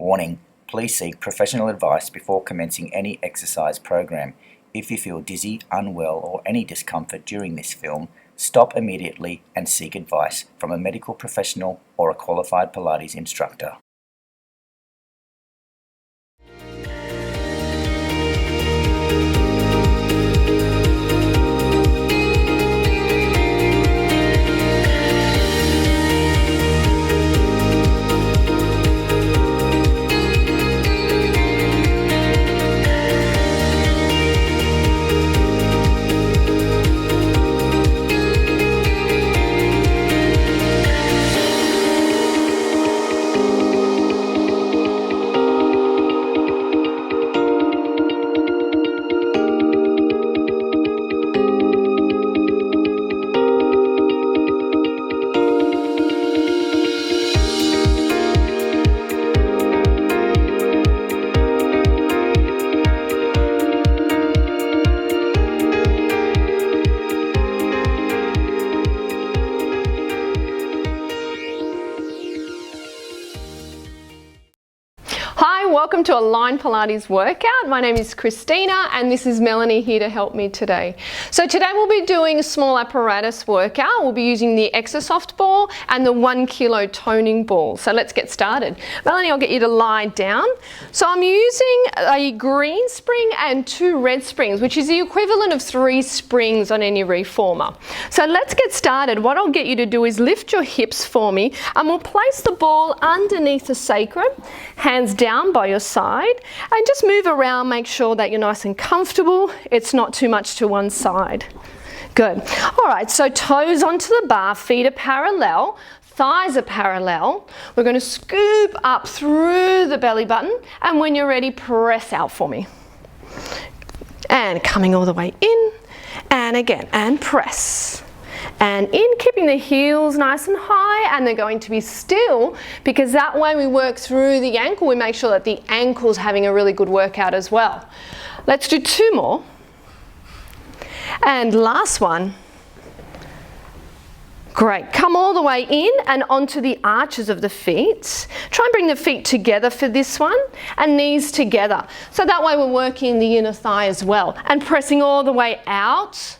Warning: please seek professional advice before commencing any exercise program. If you feel dizzy, unwell, or any discomfort during this film, stop immediately and seek advice from a medical professional or a qualified Pilates instructor. Welcome to Align-Pilates workout. My name is Christina and this is Melanie here to help me today. So today we'll be doing a small apparatus workout. We'll be using the Exer soft ball and the 1 kilo toning ball. So let's get started. Melanie, I'll get you to lie down. So I'm using a green spring and 2 red springs, which is the equivalent of 3 springs on any reformer. So let's get started. What I'll get you to do is lift your hips for me and we'll place the ball underneath the sacrum, hands down by your side, and just move around, make sure that you're nice and comfortable. It's not too much to one side. Good. All right, so toes onto the bar, feet are parallel, thighs are parallel. We're going to scoop up through the belly button, and when you're ready, press out for me. And coming all the way in, and again, and press. And in, keeping the heels nice and high, and they're going to be still, because that way we work through the ankle. We make sure that the ankle's having a really good workout as well. Let's do 2 more. And last one. Great. Come all the way in and onto the arches of the feet. Try and bring the feet together for this one, and knees together. So that way we're working the inner thigh as well, and pressing all the way out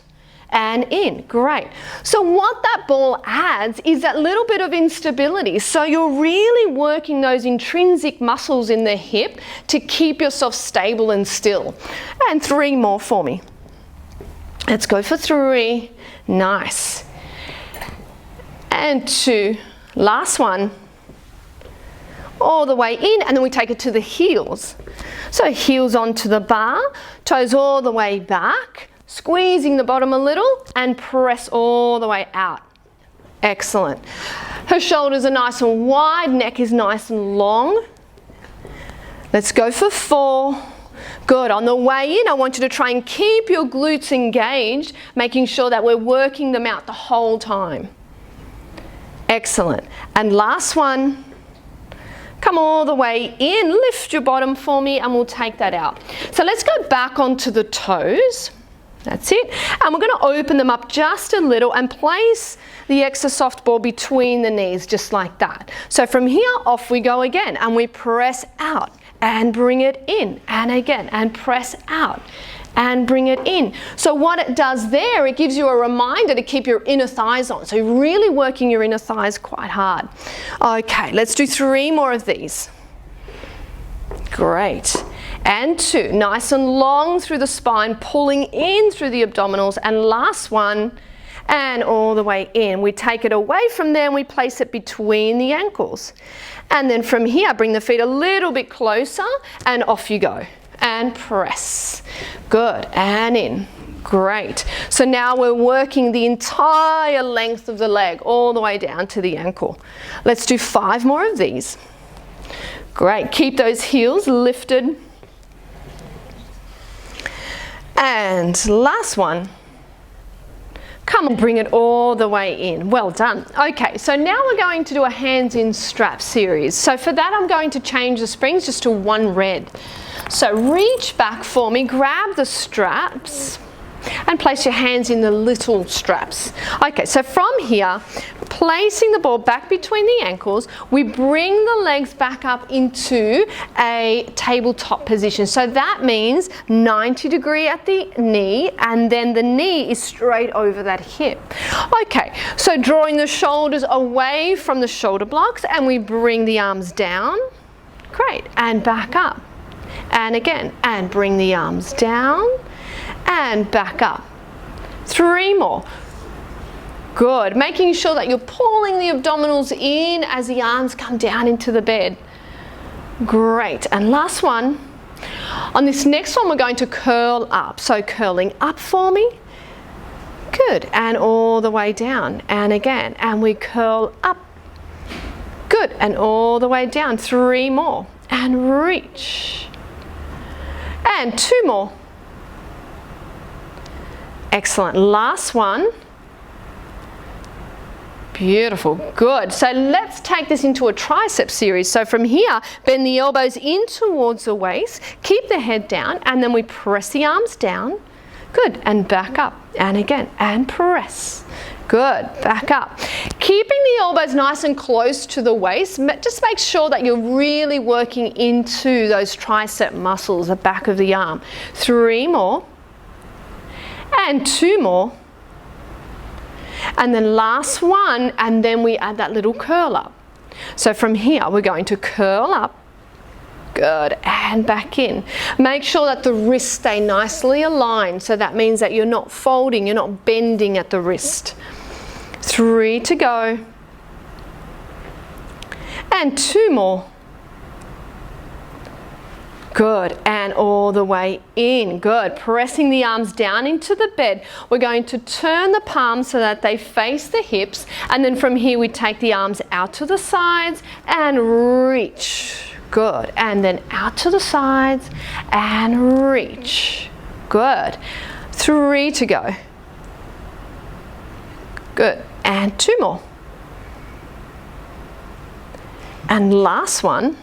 and in. Great. So what that ball adds is that little bit of instability. So you're really working those intrinsic muscles in the hip to keep yourself stable and still. And 3 more for me. Let's go for 3. Nice. And 2. Last one. All the way in, and then we take it to the heels. So heels onto the bar, toes all the way back, squeezing the bottom a little and press all the way out. Excellent. Her shoulders are nice and wide, neck is nice and long. Let's go for 4. Good. On the way in, I want you to try and keep your glutes engaged, making sure that we're working them out the whole time. Excellent. And last one. Come all the way in, lift your bottom for me, and we'll take that out. So let's go back onto the toes. That's it. And we're going to open them up just a little and place the Exer soft ball between the knees, just like that. So from here, off we go again, and we press out and bring it in, and again, and press out and bring it in. So what it does there, it gives you a reminder to keep your inner thighs on. So you're really working your inner thighs quite hard. Okay, let's do 3 more of these. Great. And 2, nice and long through the spine, pulling in through the abdominals. And last one, and all the way in. We take it away from there and we place it between the ankles. And then from here, bring the feet a little bit closer and off you go. And press. Good. And in. Great. So now we're working the entire length of the leg all the way down to the ankle. Let's do 5 more of these. Great. Keep those heels lifted. And last one. Come and bring it all the way in. Well done. Okay, so now we're going to do a hands in strap series. So for that, I'm going to change the springs just to 1 red. So reach back for me, grab the straps, and place your hands in the little straps. Okay, so from here, placing the ball back between the ankles, we bring the legs back up into a tabletop position. So that means 90 degree at the knee, and then the knee is straight over that hip. Okay, so drawing the shoulders away from the shoulder blocks, and we bring the arms down. Great, and back up. And again, and bring the arms down and back up. 3 more. Good, making sure that you're pulling the abdominals in as the arms come down into the bed. Great, and last one. On this next one, we're going to curl up. So curling up for me. Good, and all the way down. And again, and we curl up. Good, and all the way down. 3 more, and reach. And 2 more. Excellent. Last one. Beautiful. Good. So let's take this into a tricep series. So from here, bend the elbows in towards the waist, keep the head down, and then we press the arms down. Good. And back up. And again. And press. Good. Back up. Keeping the elbows nice and close to the waist, just make sure that you're really working into those tricep muscles, the back of the arm. 3 more. And 2 more. And then last one, and then we add that little curl up. So from here, we're going to curl up. Good, and back in. Make sure that the wrists stay nicely aligned. So that means that you're not folding, you're not bending at the wrist. 3 to go. And 2 more. Good, and all the way in. Good, pressing the arms down into the bed. We're going to turn the palms so that they face the hips, and then from here we take the arms out to the sides and reach. Good, and then out to the sides and reach. Good, 3 to go. Good, and 2 more. And last one.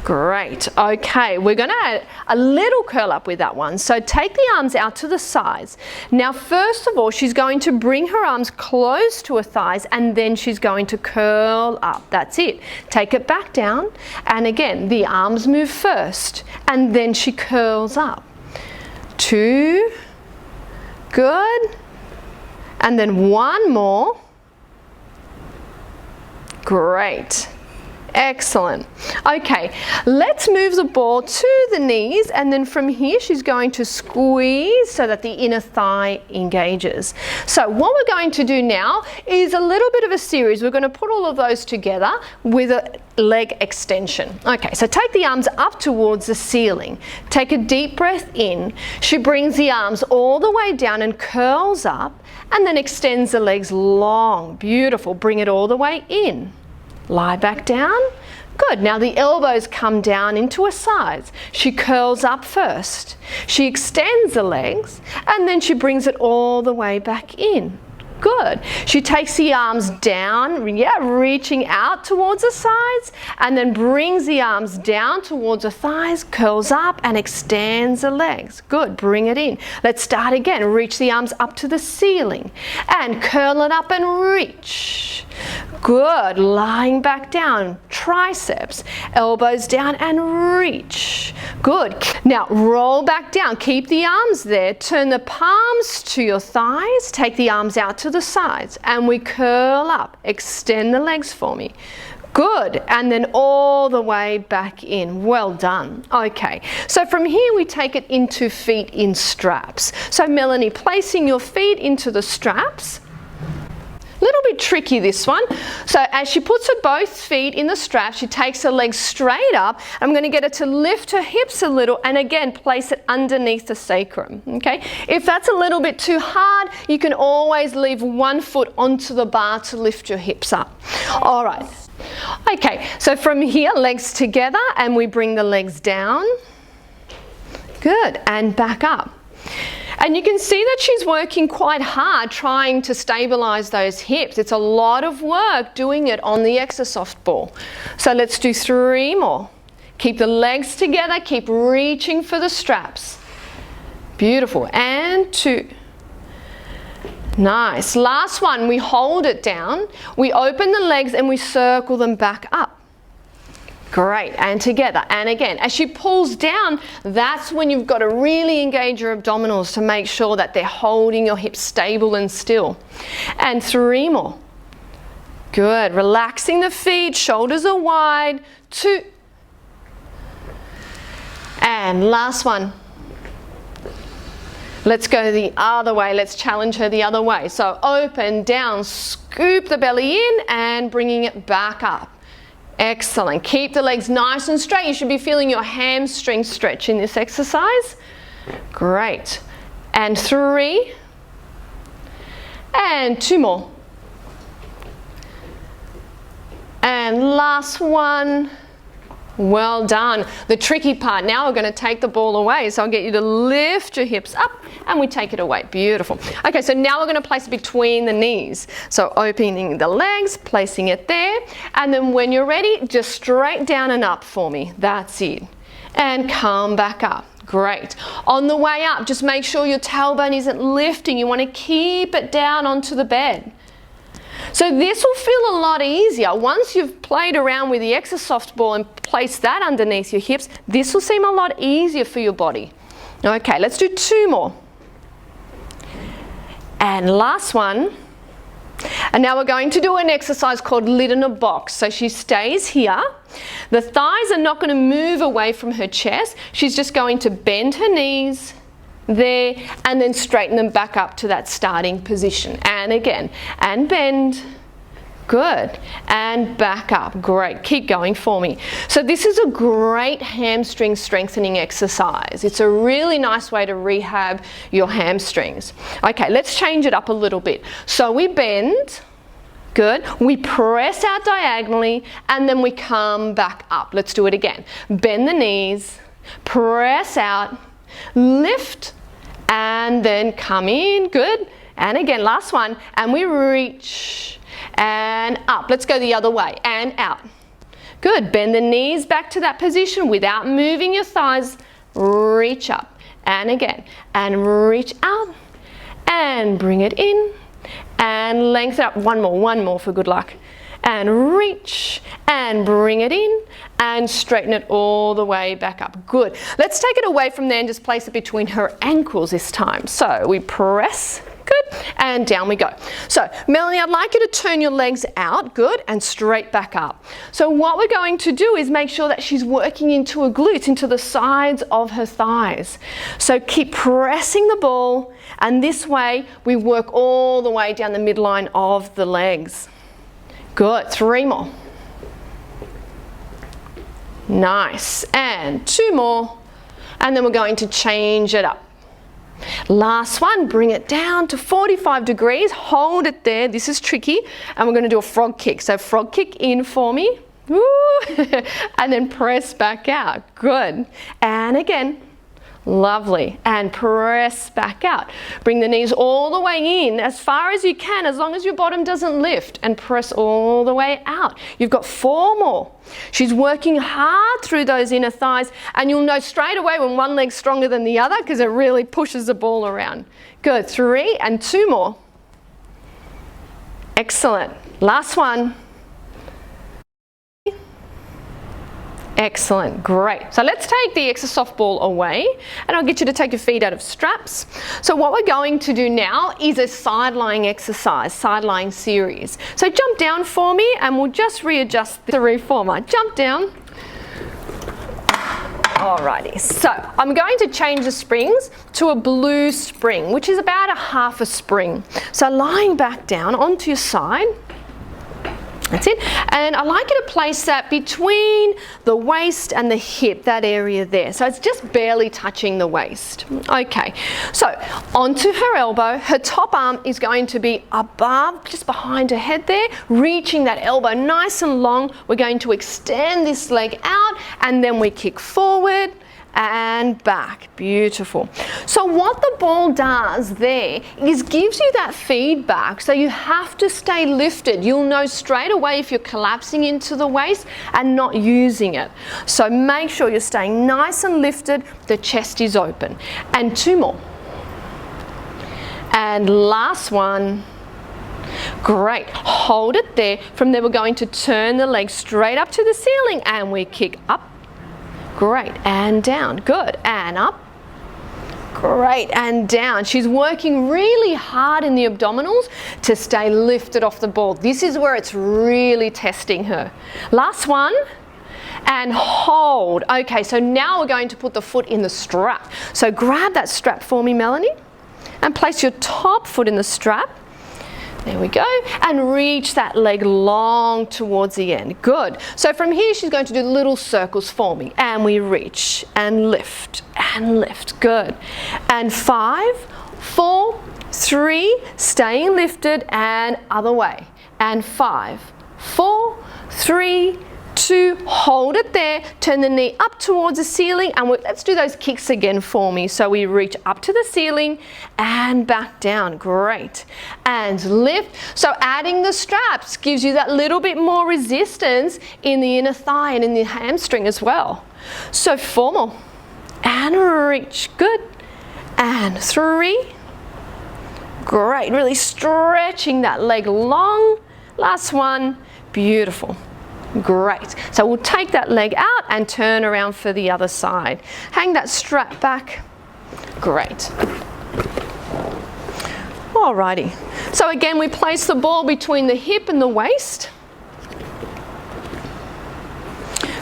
Great. Okay, we're going to add a little curl up with that one. So take the arms out to the sides. Now, first of all, she's going to bring her arms close to her thighs, and then she's going to curl up. That's it. Take it back down. And again, the arms move first, and then she curls up. 2. Good. And then 1 more. Great. Excellent. Okay, let's move the ball to the knees, and then from here she's going to squeeze so that the inner thigh engages. So what we're going to do now is a little bit of a series. We're going to put all of those together with a leg extension. Okay, so take the arms up towards the ceiling. Take a deep breath in. She brings the arms all the way down and curls up, and then extends the legs long. Beautiful. Bring it all the way in. Lie back down. Good. Now the elbows come down into her sides. She curls up first. She extends the legs, and then she brings it all the way back in. Good. She takes the arms down, reaching out towards the sides, and then brings the arms down towards the thighs, curls up and extends the legs. Good. Bring it in. Let's start again. Reach the arms up to the ceiling and curl it up and reach. Good. Lying back down. Triceps. Elbows down and reach. Good. Now roll back down. Keep the arms there. Turn the palms to your thighs. Take the arms out to the sides, and we curl up. Extend the legs for me. Good. And then all the way back in. Well done. Okay, so from here we take it into feet in straps. So Melanie, placing your feet into the straps. A little bit tricky, this one. So as she puts her both feet in the strap, she takes her legs straight up. I'm going to get her to lift her hips a little, and again place it underneath the sacrum. Okay, if that's a little bit too hard, you can always leave one foot onto the bar to lift your hips up. All right. Okay, so from here, legs together, and we bring the legs down. Good, and back up. And you can see that she's working quite hard trying to stabilize those hips. It's a lot of work doing it on the Exer soft ball. So let's do 3 more. Keep the legs together, keep reaching for the straps. Beautiful. And 2. Nice. Last one, we hold it down, we open the legs and we circle them back up. Great, and together, and again. As she pulls down, that's when you've got to really engage your abdominals to make sure that they're holding your hips stable and still. And 3 more. Good, relaxing the feet, shoulders are wide. 2. And last one. Let's go the other way. Let's challenge her the other way. So open, down, scoop the belly in and bringing it back up. Excellent. Keep the legs nice and straight. You should be feeling your hamstring stretch in this exercise. Great. And 3. And 2 more. And last one. Well done. The tricky part now, we're going to take the ball away. So I'll get you to lift your hips up and we take it away. Beautiful. Okay, so now we're going to place it between the knees. So opening the legs, placing it there. And then when you're ready, just straight down and up for me. That's it. And come back up. Great. On the way up, just make sure your tailbone isn't lifting. You want to keep it down onto the bed. So this will feel a lot easier. Once you've played around with the Exer soft ball and placed that underneath your hips, this will seem a lot easier for your body. Okay, let's do 2 more. And last one. And now we're going to do an exercise called lid in a box. So she stays here. The thighs are not going to move away from her chest. She's just going to bend her knees there and then straighten them back up to that starting position. And again, and bend. Good. And back up. Great. Keep going for me. So this is a great hamstring strengthening exercise. It's a really nice way to rehab your hamstrings. Okay, let's change it up a little bit. So we bend. Good. We press out diagonally and then we come back up. Let's do it again. Bend the knees, press out, lift, and then come in. Good. And again, last one. And we reach and up. Let's go the other way and out. Good. Bend the knees back to that position without moving your thighs. Reach up. And again. And reach out. And bring it in. And lengthen up. One more for good luck. And reach and bring it in and straighten it all the way back up. Good. Let's take it away from there and just place it between her ankles this time. So we press, good, and down we go. So Melanie, I'd like you to turn your legs out, good, and straight back up. So what we're going to do is make sure that she's working into her glutes, into the sides of her thighs. So keep pressing the ball, and this way we work all the way down the midline of the legs. Good. 3 more. Nice. And 2 more. And then we're going to change it up. Last one. Bring it down to 45 degrees. Hold it there. This is tricky. And we're going to do a frog kick. So frog kick in for me. Woo. And then press back out. Good. And again. Lovely. And press back out. Bring the knees all the way in as far as you can, as long as your bottom doesn't lift, and press all the way out. You've got 4 more. She's working hard through those inner thighs, and you'll know straight away when one leg's stronger than the other because it really pushes the ball around. Good. 3 and 2 more. Excellent. Last one. Excellent, great. So let's take the Exer soft ball away and I'll get you to take your feet out of straps. So what we're going to do now is a side lying exercise, side lying series. So jump down for me and we'll just readjust the reformer. Jump down. Alrighty, so I'm going to change the springs to a blue spring, which is about a half a spring. So lying back down onto your side. That's it. And I like you to place that between the waist and the hip, that area there. So it's just barely touching the waist. Okay, so onto her elbow. Her top arm is going to be above, just behind her head there, reaching that elbow nice and long. We're going to extend this leg out and then we kick forward and back. Beautiful. So what the ball does there is gives you that feedback, so you have to stay lifted. You'll know straight away if you're collapsing into the waist and not using it. So make sure you're staying nice and lifted, the chest is open. And 2 more. And last one. Great. Hold it there. From there we're going to turn the leg straight up to the ceiling and we kick up. Great. And down. Good. And up. Great. And down. She's working really hard in the abdominals to stay lifted off the ball. This is where it's really testing her. Last one. And hold. Okay, so now we're going to put the foot in the strap. So grab that strap for me, Melanie, and place your top foot in the strap. There we go. And reach that leg long towards the end. Good. So from here, she's going to do little circles for me. And we reach and lift and lift. Good. And 5, 4, 3, staying lifted and other way. And 5, 4, 3, 2, hold it there, turn the knee up towards the ceiling, and let's do those kicks again for me. So we reach up to the ceiling and back down. Great. And lift. So adding the straps gives you that little bit more resistance in the inner thigh and in the hamstring as well. So 4 more. And reach. Good. And 3. Great. Really stretching that leg long. Last one. Beautiful. Great. So we'll take that leg out and turn around for the other side. Hang that strap back. Great. Alrighty. So again, we place the ball between the hip and the waist.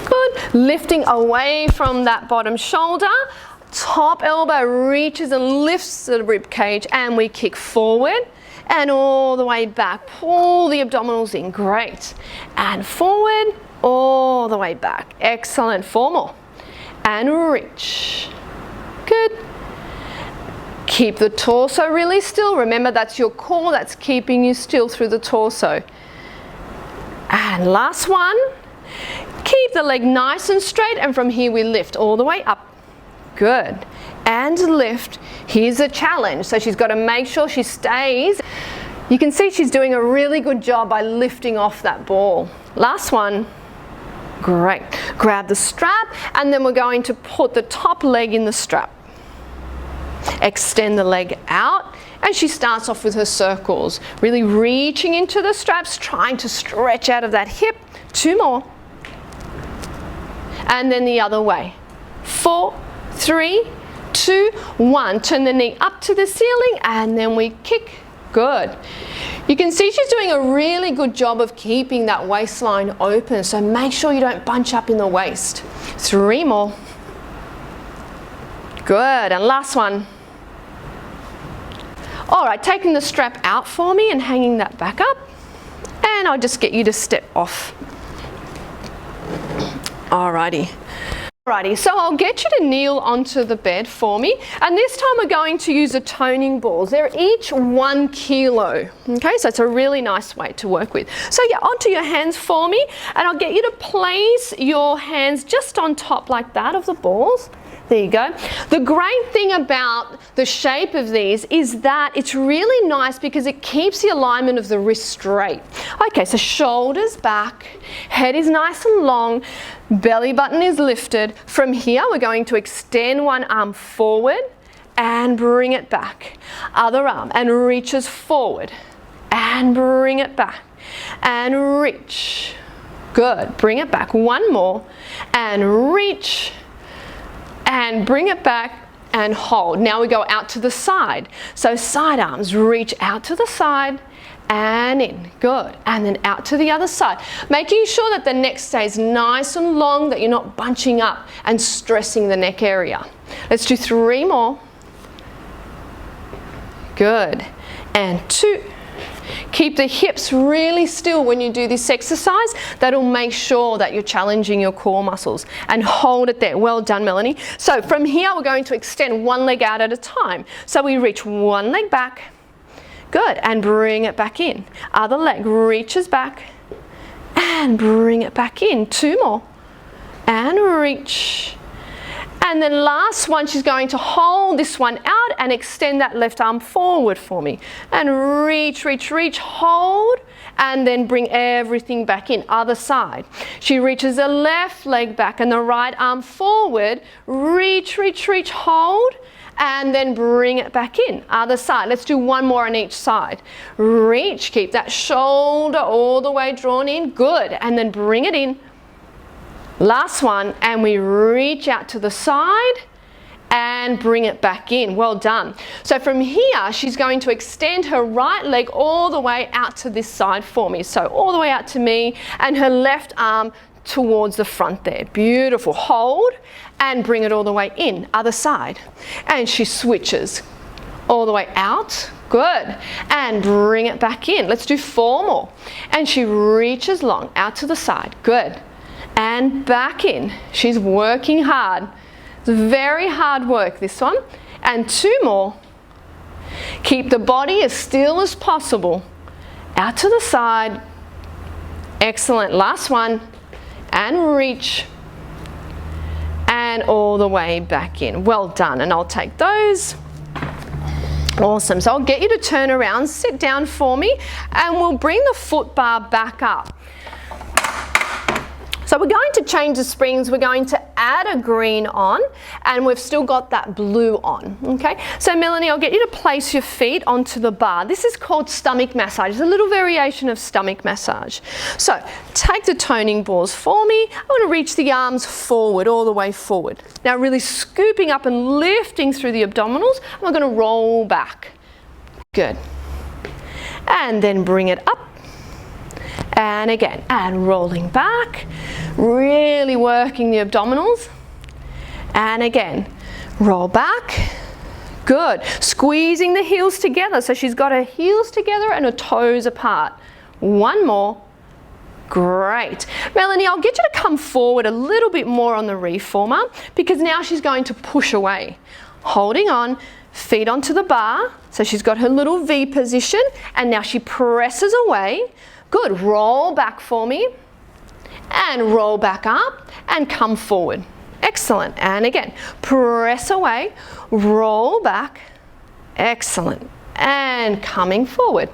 Good. Lifting away from that bottom shoulder. Top elbow reaches and lifts the rib cage, and we kick forward. And all the way back. Pull the abdominals in. Great. And forward, all the way back. Excellent. 4 more. And reach. Good. Keep the torso really still. Remember, that's your core that's keeping you still through the torso. And last one. Keep the leg nice and straight, and from here we lift all the way up. Good. And lift. Here's a challenge. So she's got to make sure she stays. You can see she's doing a really good job by lifting off that ball. Last one. Great. Grab the strap, and then we're going to put the top leg in the strap. Extend the leg out, and she starts off with her circles. Really reaching into the straps, trying to stretch out of that hip. 2 more. And then the other way. 4, 3, 2, 1. Turn the knee up to the ceiling, and then we kick. Good. You can see she's doing a really good job of keeping that waistline open, so make sure you don't bunch up in the waist. 3 more. Good. And last one. All right, taking the strap out for me and hanging that back up, and I'll just get you to step off. Alrighty. Alrighty, so I'll get you to kneel onto the bed for me, and this time we're going to use a toning balls. They're each 1 kilo, okay, so it's a really nice weight to work with. So yeah, onto your hands for me, and I'll get you to place your hands just on top like that of the balls. There you go. The great thing about the shape of these is that it's really nice because it keeps the alignment of the wrist straight. Okay, so shoulders back, head is nice and long, belly button is lifted. From here, we're going to extend one arm forward and bring it back. Other arm and reaches forward and bring it back and reach. Good. Bring it back. 1 more and reach. And bring it back and hold. Now we go out to the side. So side arms, reach out to the side and in. Good. And then out to the other side. Making sure that the neck stays nice and long, that you're not bunching up and stressing the neck area. Let's do 3 more. Good. And 2. Keep the hips really still when you do this exercise. That'll make sure that you're challenging your core muscles. And hold it there. Well done, Melanie. So from here, we're going to extend 1 leg out at a time. So we reach 1 leg back. Good. And bring it back in. Other leg reaches back. And bring it back in. 2 more. And reach. And then last one, she's going to hold this one out and extend that left arm forward for me. And reach, reach, reach, hold, and then bring everything back in, other side. She reaches the left leg back and the right arm forward, reach, reach, reach, hold, and then bring it back in, other side. Let's do one more on each side. Reach, keep that shoulder all the way drawn in, good, and then bring it in. Last one, and we reach out to the side and bring it back in. Well done. So from here, she's going to extend her right leg all the way out to this side for me. So all the way out to me, and her left arm towards the front there. Beautiful. Hold and bring it all the way in, other side. And she switches all the way out. Good. And bring it back in. Let's do 4 more. And she reaches long out to the side. Good. And back in. She's working hard. It's very hard work, this one. And 2 more. Keep the body as still as possible. Out to the side. Excellent. Last one. And reach. And all the way back in. Well done. And I'll take those. Awesome. So I'll get you to turn around, sit down for me, and we'll bring the foot bar back up. So we're going to change the springs. We're going to add a green on, and we've still got that blue on, okay? So Melanie, I'll get you to place your feet onto the bar. This is called stomach massage. It's a little variation of stomach massage. So take the toning balls for me. I want to reach the arms forward, all the way forward. Now really scooping up and lifting through the abdominals. I'm going to roll back. Good. And then bring it up. And again, and rolling back, really working the abdominals. And again, roll back. Good. Squeezing the heels together. So she's got her heels together and her toes apart. 1 more. Great. Melanie, I'll get you to come forward a little bit more on the reformer, because now she's going to push away. Holding on, feet onto the bar. So she's got her little V position, and now she presses away. Good. Roll back for me, and roll back up, and come forward. Excellent. And again, press away, roll back. Excellent. And coming forward.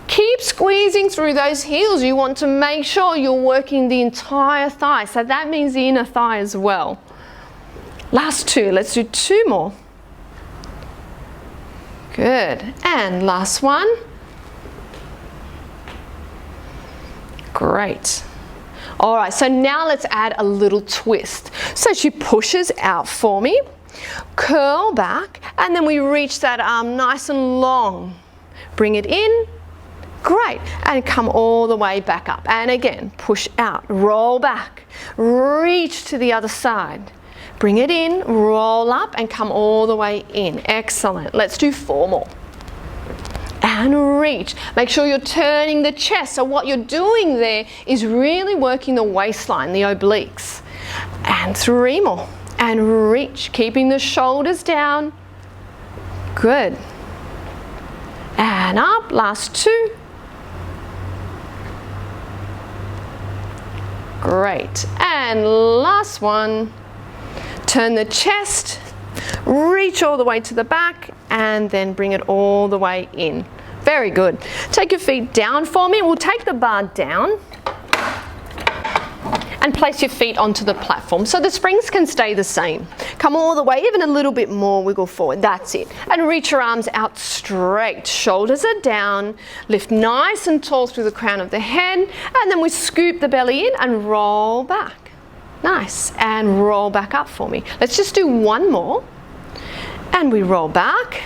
Keep squeezing through those heels. You want to make sure you're working the entire thigh. So that means the inner thigh as well. Last 2. Let's do 2 more. Good. And last one. Great. All right, so now let's add a little twist. So she pushes out for me, curl back, and then we reach that arm nice and long. Bring it in. Great. And come all the way back up. And again, push out, roll back, reach to the other side. Bring it in, roll up, and come all the way in. Excellent. Let's do 4 more. And reach. Make sure you're turning the chest. So what you're doing there is really working the waistline, the obliques. And 3 more. And reach, keeping the shoulders down. Good. And up. Last 2. Great. And last one. Turn the chest. Reach all the way to the back, and then bring it all the way in. Very good. Take your feet down for me. We'll take the bar down and place your feet onto the platform so the springs can stay the same. Come all the way, even a little bit more, wiggle forward. That's it. And reach your arms out straight. Shoulders are down. Lift nice and tall through the crown of the head, and then we scoop the belly in and roll back. Nice. And roll back up for me. Let's just do 1 more. And we roll back.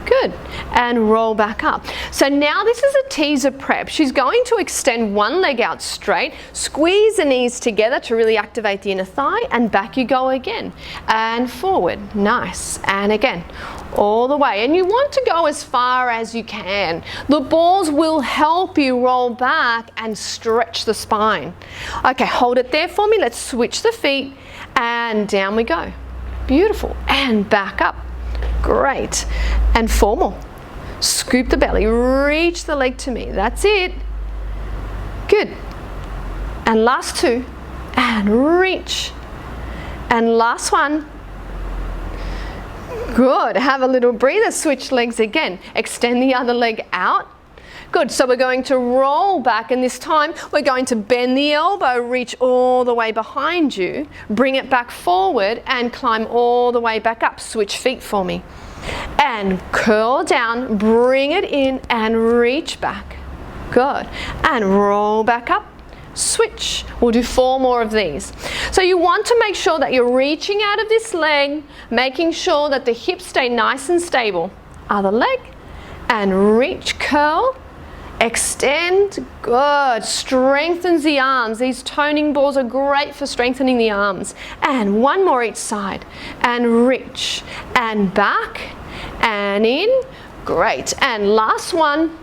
Good. And roll back up. So now this is a teaser prep. She's going to extend one leg out straight, squeeze the knees together to really activate the inner thigh, and back you go again. And forward. Nice. And again, all the way. And you want to go as far as you can. The balls will help you roll back and stretch the spine. Okay, hold it there for me. Let's switch the feet, and down we go. Beautiful. And back up. Great. And 4 more. Scoop the belly, reach the leg to me. That's it. Good. And last 2. And reach. And last one. Good. Have a little breather. Switch legs again. Extend the other leg out. Good. So we're going to roll back, and this time we're going to bend the elbow, reach all the way behind you, bring it back forward and climb all the way back up. Switch feet for me. And curl down, bring it in and reach back. Good. And roll back up. Switch. We'll do 4 more of these. So you want to make sure that you're reaching out of this leg, making sure that the hips stay nice and stable. Other leg. And reach, curl. Extend, good, strengthens the arms. These toning balls are great for strengthening the arms. And 1 more each side. And reach, and back, and in, great. And last one.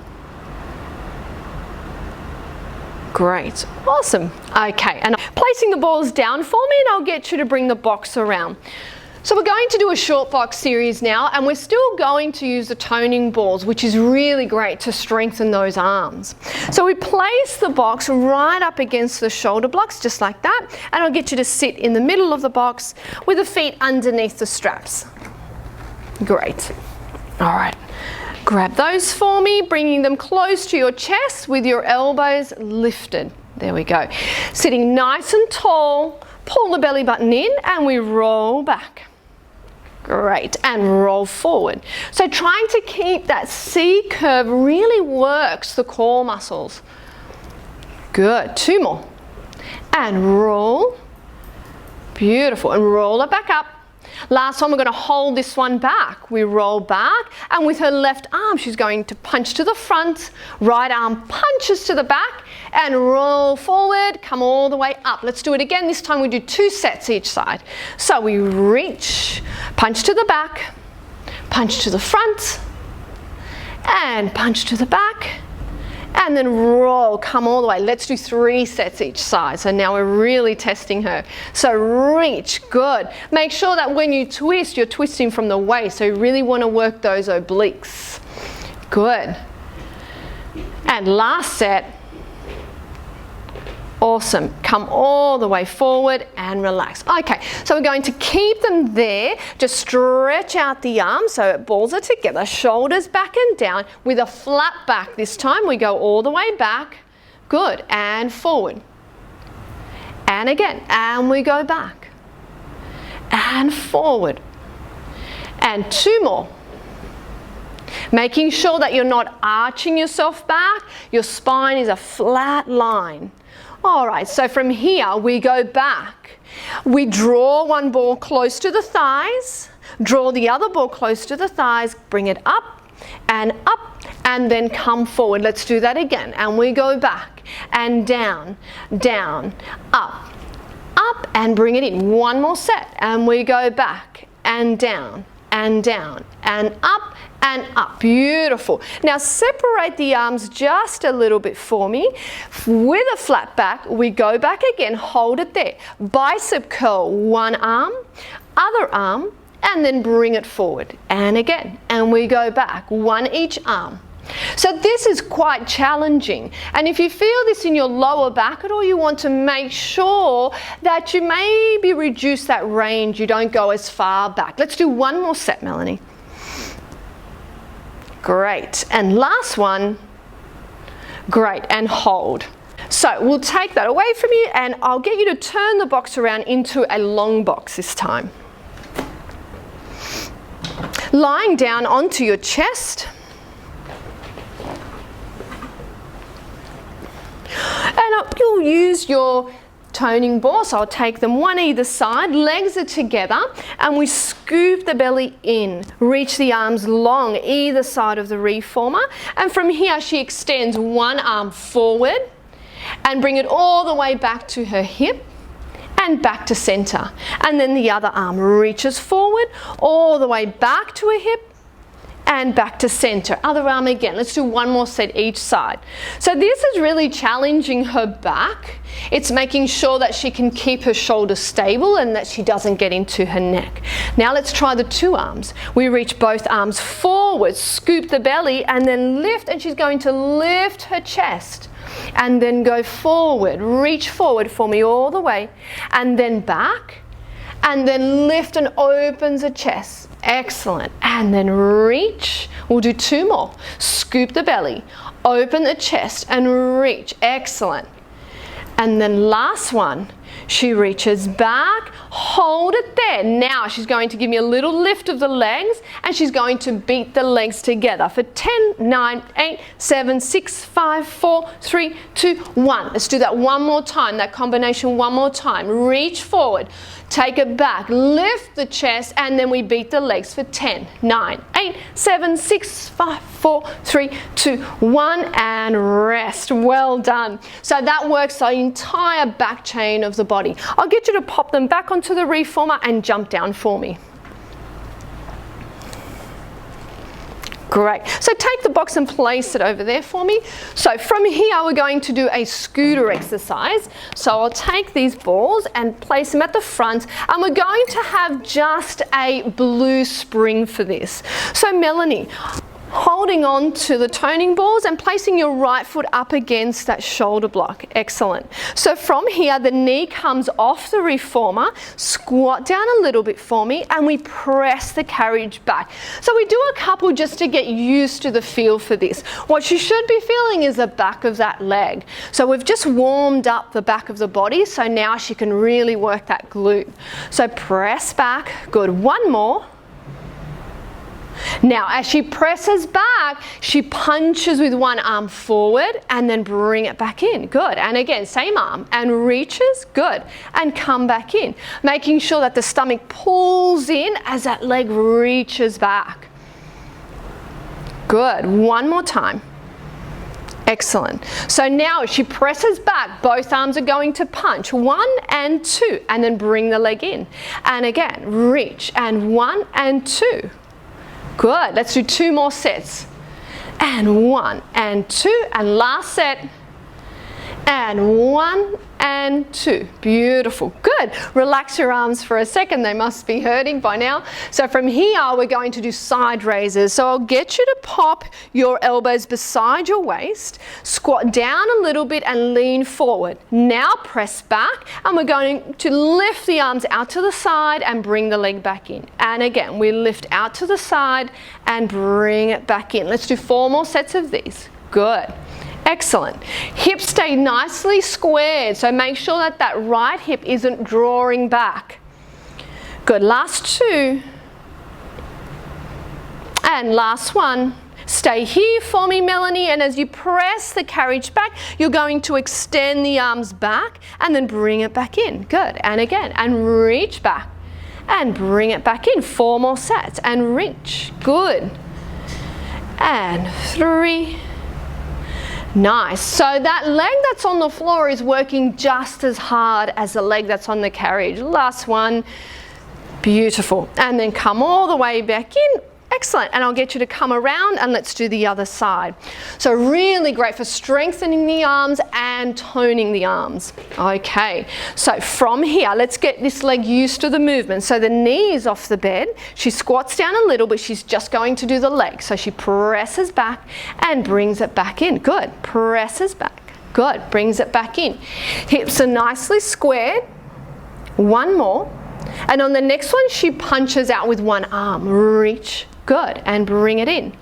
Great, awesome. Okay, and placing the balls down for me, and I'll get you to bring the box around. So we're going to do a short box series now, and we're still going to use the toning balls, which is really great to strengthen those arms. So we place the box right up against the shoulder blocks, just like that, and I'll get you to sit in the middle of the box with the feet underneath the straps. Great. All right. Grab those for me, bringing them close to your chest with your elbows lifted. There we go. Sitting nice and tall, pull the belly button in, and we roll back. Great, and roll forward. So trying to keep that C curve really works the core muscles. Good, 2 more. And roll. Beautiful, and roll it back up. Last one, we're going to hold this one back. We roll back, and with her left arm, she's going to punch to the front, right arm punches to the back, and roll forward, come all the way up. Let's do it again. This time we do 2 sets each side. So we reach, punch to the back, punch to the front, and punch to the back, and then roll, come all the way. Let's do 3 sets each side. So now we're really testing her. So reach, good. Make sure that when you twist, you're twisting from the waist. So you really want to work those obliques. Good. And last set. Awesome. Come all the way forward and relax. Okay, so we're going to keep them there. Just stretch out the arms so balls are together, shoulders back and down with a flat back. This time we go all the way back. Good, and forward. And again, and we go back. And forward. And 2 more. Making sure that you're not arching yourself back. Your spine is a flat line. All right, so from here we go back. We draw one ball close to the thighs, draw the other ball close to the thighs, bring it up, and then come forward. Let's do that again. And we go back and down, down, up, and bring it in. 1 more set. And we go back and down, and up, and up. Beautiful. Now separate the arms just a little bit for me. With a flat back, we go back again, hold it there. Bicep curl, 1 arm, other arm, and then bring it forward. And again, and we go back, 1 each arm. So this is quite challenging, and if you feel this in your lower back at all, you want to make sure that you maybe reduce that range, you don't go as far back. Let's do 1 more set, Melanie. Great, and last one. Great, and hold. So we'll take that away from you, and I'll get you to turn the box around into a long box this time. Lying down onto your chest. And you'll use your toning ball, so I'll take them 1 either side, legs are together, and we scoop the belly in. Reach the arms long either side of the reformer, and from here she extends 1 arm forward and bring it all the way back to her hip and back to center. And then the other arm reaches forward all the way back to her hip and back to center. Other arm again. Let's do 1 more set each side. So this is really challenging her back. It's making sure that she can keep her shoulders stable and that she doesn't get into her neck. Now let's try the 2 arms. We reach both arms forward, scoop the belly, and then lift, and she's going to lift her chest. And then go forward, reach forward for me all the way, and then back, and then lift and opens the chest. Excellent. And then reach. We'll do 2 more. Scoop the belly, open the chest and reach. Excellent. And then last one. She reaches back, hold it there. Now she's going to give me a little lift of the legs and she's going to beat the legs together for 10, 9, 8, 7, 6, 5, 4, 3, 2, 1. Let's do that one more time, that combination one more time. Reach forward, take it back, lift the chest, and then we beat the legs for 10, 9, 8, 7, 6, 5, 4, 3, 2, 1, and rest. Well done. So that works the entire back chain of the body. I'll get you to pop them back onto the reformer and jump down for me. Great. So take the box and place it over there for me. So from here we're going to do a scooter exercise. So I'll take these balls and place them at the front, and we're going to have just a blue spring for this. So Melanie, holding on to the toning balls and placing your right foot up against that shoulder block. Excellent. So from here, the knee comes off the reformer, squat down a little bit for me, and we press the carriage back. So we do a couple just to get used to the feel for this. What you should be feeling is the back of that leg. So we've just warmed up the back of the body, so now she can really work that glute. So press back. Good. One more. Now, as she presses back, she punches with one arm forward and then bring it back in. Good. And again, same arm and reaches. Good. And come back in, making sure that the stomach pulls in as that leg reaches back. Good. One more time. Excellent. So now as she presses back, both arms are going to punch. 1 and 2, and then bring the leg in. And again, reach, and 1 and 2. Good. Let's do 2 more sets. And 1 and 2, and last set. And 1 and 2. Beautiful. Good. Relax your arms for a second. They must be hurting by now. So from here, we're going to do side raises. So I'll get you to pop your elbows beside your waist, squat down a little bit and lean forward. Now press back, and we're going to lift the arms out to the side and bring the leg back in. And again, we lift out to the side and bring it back in. Let's do 4 more sets of these. Good. Excellent. Hips stay nicely squared, so make sure that that right hip isn't drawing back. Good. Last 2. And last one. Stay here for me, Melanie, and as you press the carriage back, you're going to extend the arms back and then bring it back in. Good. And again, and reach back and bring it back in. 4 more sets and reach. Good. And 3. Nice. So that leg that's on the floor is working just as hard as the leg that's on the carriage. Last one. Beautiful. And then come all the way back in. Excellent. And I'll get you to come around and let's do the other side. So really great for strengthening the arms and toning the arms. Okay. So from here, let's get this leg used to the movement. So the knee is off the bed. She squats down a little, but she's just going to do the leg. So she presses back and brings it back in. Good. Presses back. Good. Brings it back in. Hips are nicely squared. 1 more. And on the next one, she punches out with 1 arm. Reach. Good. And bring it in.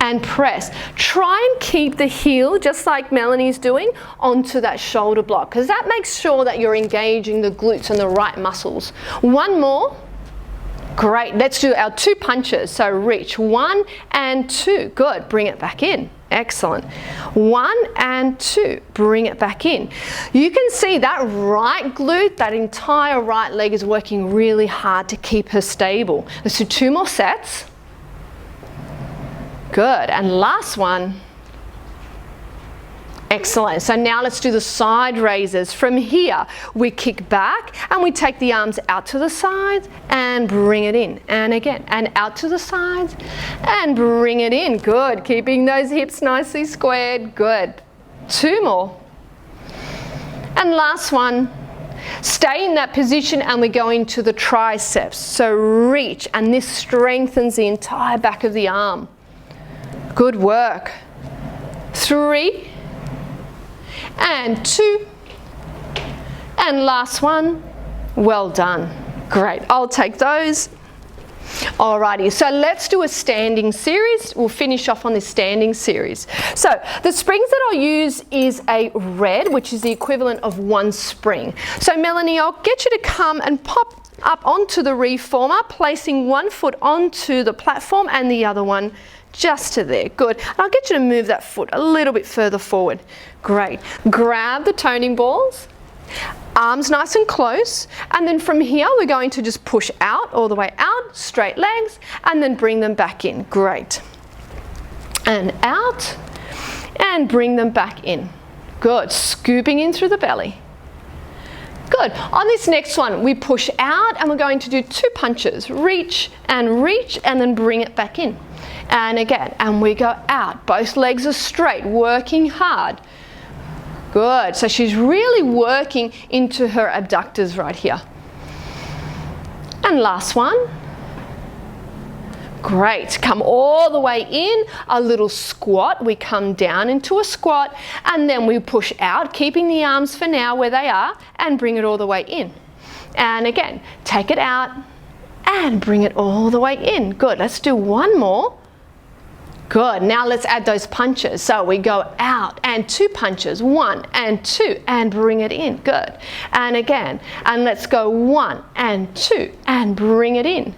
And press. Try and keep the heel, just like Melanie's doing, onto that shoulder block, because that makes sure that you're engaging the glutes and the right muscles. 1 more. Great. Let's do our 2 punches. So reach. 1 and 2. Good. Bring it back in. Excellent. 1 and 2. Bring it back in. You can see that right glute, that entire right leg is working really hard to keep her stable. Let's do 2 more sets. Good. And last one. Excellent. So now let's do the side raises. From here, we kick back and we take the arms out to the sides and bring it in. And again, and out to the sides and bring it in. Good. Keeping those hips nicely squared. Good. 2 more. And last one. Stay in that position and we go into the triceps. So reach, and this strengthens the entire back of the arm. Good work. 3. And 2. And last one. Well done. Great, I'll take those. Alrighty, so let's do a standing series. We'll finish off on this standing series. So the springs that I'll use is a red, which is the equivalent of 1 spring. So Melanie, I'll get you to come and pop up onto the reformer, placing one foot onto the platform and the other one just to there. Good. And I'll get you to move that foot a little bit further forward. Great. Grab the toning balls. Arms nice and close, and then from here we're going to just push out, all the way out, straight legs, and then bring them back in. Great. And out, and bring them back in. Good. Scooping in through the belly. Good. On this next one, we push out and we're going to do 2 punches. Reach, and then bring it back in. And again, and we go out. Both legs are straight, working hard. Good. So she's really working into her abductors right here. And last one. Great. Come all the way in, a little squat. We come down into a squat and then we push out, keeping the arms for now where they are, and bring it all the way in. And again, take it out and bring it all the way in. Good. Let's do one more. Good. Now let's add those punches. So we go out and 2 punches, 1 and 2, and bring it in. Good. And again, and let's go 1 and 2 and bring it in.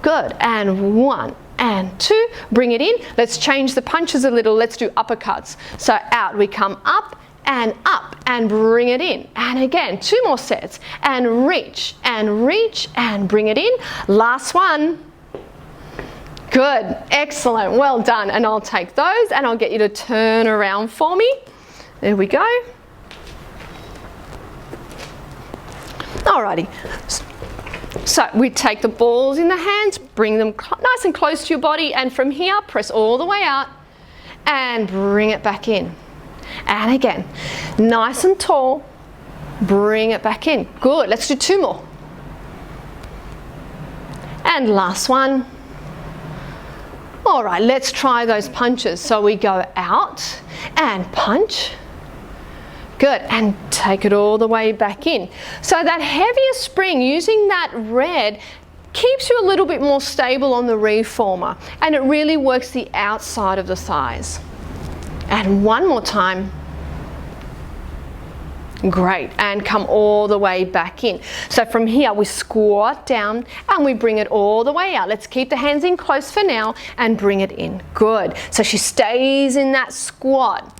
Good. And 1 and 2, bring it in. Let's change the punches a little. Let's do uppercuts. So out we come up and bring it in. And again, 2 more sets, and reach and bring it in. Last one. Good, excellent, well done. And I'll take those and I'll get you to turn around for me. There we go. Alrighty. So we take the balls in the hands, bring them nice and close to your body, and from here, press all the way out and bring it back in. And again, nice and tall, bring it back in. Good, let's do 2 more. And last one. All right, let's try those punches. So we go out and punch. Good, and take it all the way back in. So that heavier spring, using that red, keeps you a little bit more stable on the reformer, and it really works the outside of the thighs. And one more time. Great, and come all the way back in. So from here we squat down and we bring it all the way out. Let's keep the hands in close for now and bring it in. Good. So she stays in that squat.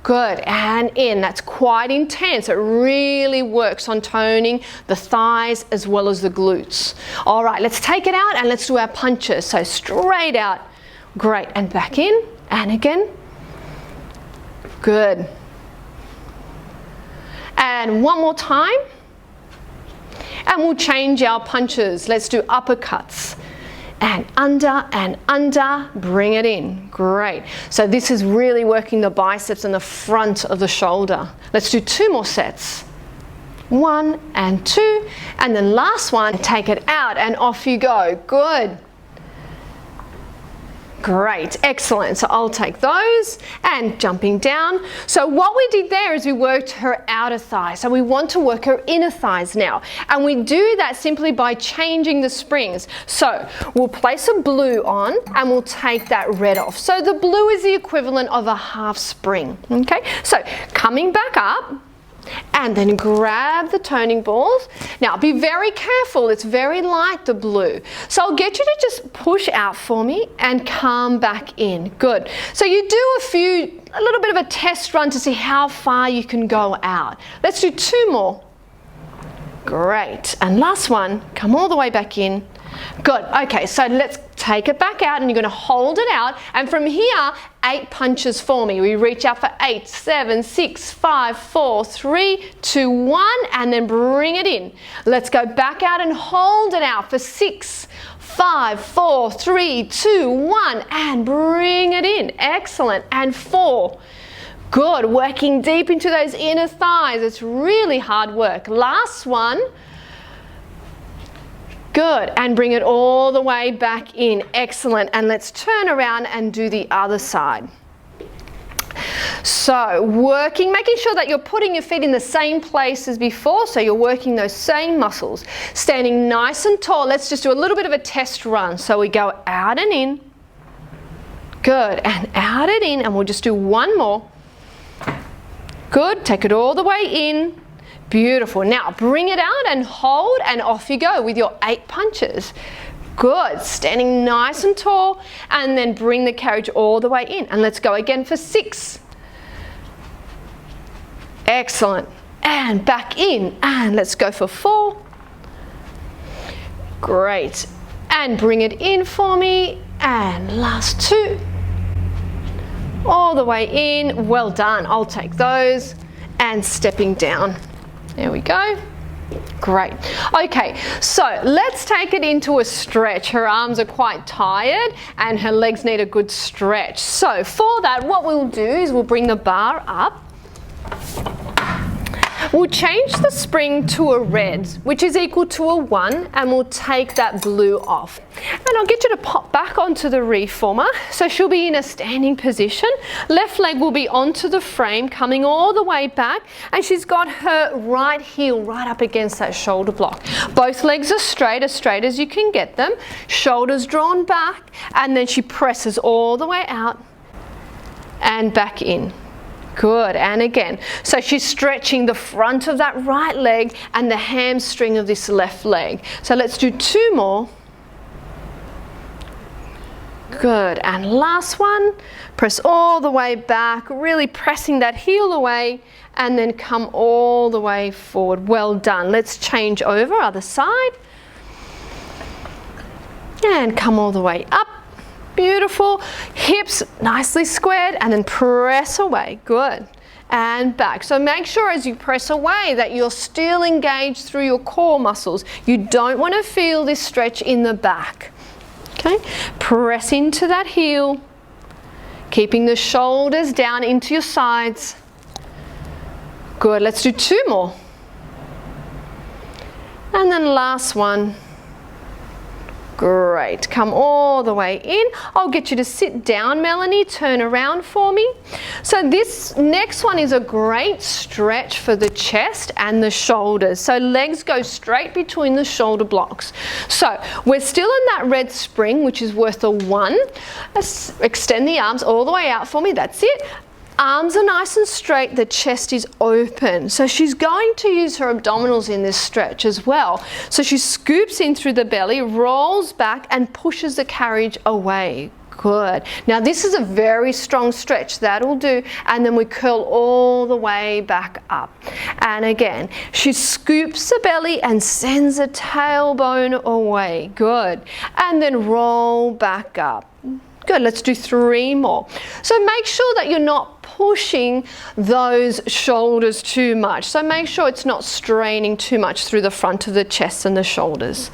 Good, and in. That's quite intense. It really works on toning the thighs as well as the glutes. All right, let's take it out and let's do our punches. So straight out. Great, and back in, and again. Good. And one more time, and we'll change our punches. Let's do uppercuts, and under, bring it in. Great. So this is really working the biceps and the front of the shoulder. Let's do 2 more sets. 1 and 2, and then last one, take it out and off you go. Good. Great, excellent. So I'll take those and jumping down. So what we did there is we worked her outer thigh. So we want to work her inner thighs now. And we do that simply by changing the springs. So we'll place a blue on and we'll take that red off. So the blue is the equivalent of a half spring. Okay, so coming back up, and then grab the toning balls. Now be very careful, it's very light, the blue. So I'll get you to just push out for me and come back in. Good. So you do a little bit of a test run to see how far you can go out. Let's do 2 more. Great. And last one, come all the way back in. Good. Okay, so let's take it back out and you're going to hold it out, and from here 8 punches for me. We reach out for 8, 7, 6, 5, 4, 3, 2, 1, and then bring it in. Let's go back out and hold it out for 6, 5, 4, 3, 2, 1, and bring it in. Excellent. And 4. Good. Working deep into those inner thighs. It's really hard work. Last one. Good, and bring it all the way back in. Excellent, and let's turn around and do the other side. So making sure that you're putting your feet in the same place as before, so you're working those same muscles. Standing nice and tall. Let's just do a little bit of a test run. So we go out and in. Good, and out and in, and we'll just do one more. Good, take it all the way in. Beautiful. Now bring it out and hold, and off you go with your 8 punches. Good, standing nice and tall, and then bring the carriage all the way in. And let's go again for 6. Excellent. And back in, and let's go for 4. Great. And bring it in for me, and last 2. All the way in. Well done. I'll take those, and stepping down. There we go. Great. Okay, so let's take it into a stretch. Her arms are quite tired and her legs need a good stretch. So for that, what we'll do is we'll bring the bar up. We'll change the spring to a red, which is equal to a 1, and we'll take that blue off. And I'll get you to pop back onto the reformer. So she'll be in a standing position. Left leg will be onto the frame, coming all the way back, and she's got her right heel right up against that shoulder block. Both legs are straight as you can get them. Shoulders drawn back, and then she presses all the way out and back in. Good, and again. So she's stretching the front of that right leg and the hamstring of this left leg. So let's do 2 more. Good, and last one. Press all the way back, really pressing that heel away, and then come all the way forward. Well done. Let's change over, other side. And come all the way up. Beautiful. Hips nicely squared, and then press away. Good. And back. So make sure as you press away that you're still engaged through your core muscles. You don't want to feel this stretch in the back. Okay? Press into that heel, keeping the shoulders down into your sides. Good. Let's do 2 more. And then last one. Great. Come all the way in. I'll get you to sit down, Melanie. Turn around for me. So this next one is a great stretch for the chest and the shoulders. So legs go straight between the shoulder blocks. So we're still in that red spring, which is worth a 1. Let's extend the arms all the way out for me. That's it. Arms are nice and straight, the chest is open. So she's going to use her abdominals in this stretch as well. So she scoops in through the belly, rolls back, and pushes the carriage away. Good. Now this is a very strong stretch. That'll do. And then we curl all the way back up. And again, she scoops the belly and sends the tailbone away. Good. And then roll back up. Good, let's do 3 more. So make sure that you're not pushing those shoulders too much. So make sure it's not straining too much through the front of the chest and the shoulders.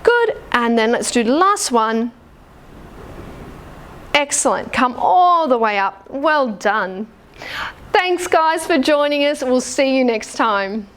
Good, and then let's do the last one. Excellent, come all the way up. Well done. Thanks guys for joining us. We'll see you next time.